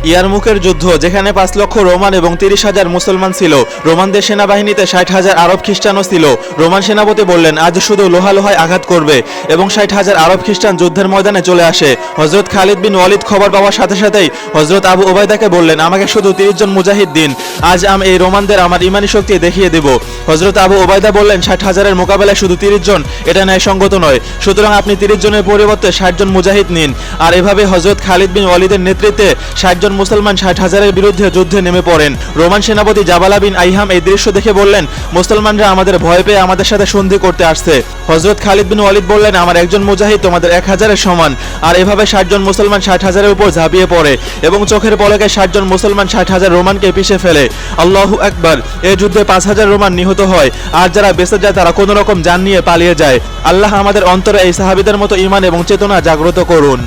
ইয়ারমুকের যুদ্ধ, যেখানে 5 লক্ষ রোমান এবং 30,000 মুসলমান ছিল। রোমানদের সেনাবাহিনীতে 60,000 আরব খ্রিস্টানও ছিল। রোমান সেনাপতি বললেন, আজ শুধু লোহায় আঘাত করবে, এবং 60,000 আরব খ্রিস্টান যুদ্ধের ময়দানে চলে আসে। হযরত খালিদ বিন ওয়ালিদ খবর পাওয়ার সাথে সাথেই হযরত আবু ওবায়দাকে বললেন, আমাকে শুধু 30 জন মুজাহিদ দিন, আজ আমি এই রোমানদের আমার ইমানি শক্তি দেখিয়ে দেব। হযরত আবু ওবায়দা বললেন, 60,000-এর মোকাবেলায় শুধু 30 জন, এটা ন্যায়সঙ্গত নয়, সুতরাং আপনি 30 জনের পরিবর্তে 60 জন মুজাহিদ নিন। আর এভাবে হযরত খালিদ বিন ওয়ালিদের নেতৃত্বে 60 জন মুসলমান 60,000-এর বিরুদ্ধে যুদ্ধে নেমে পড়েন। রোমান সেনাপতি জাবালা বিন আইহাম এই দৃশ্য দেখে বললেন, মুসলমানরা আমাদের ভয় পেয়ে আমাদের সাথে সন্ধি করতে আসছে। হযরত খালিদ বিন ওয়ালিদ বললেন, আমার একজন মুজাহিদ তোমাদের 1000-এর সমান। আর এভাবে 60 জন মুসলমান 60,000-এর উপর ঝাঁপিয়ে পড়ে এবং চোখের পলকে 60 জন মুসলমান 60,000 রোমানকে পিষে ফেলে। আল্লাহু আকবার। এই যুদ্ধে 5,000 রোমান নিহত হয়, আর যারা বেঁচে যায় তারা কোনো রকম জান নিয়ে পালিয়ে যায়। আল্লাহ আমাদের অন্তরে এই সাহাবীদের মতো ঈমান এবং চেতনা জাগ্রত করুন।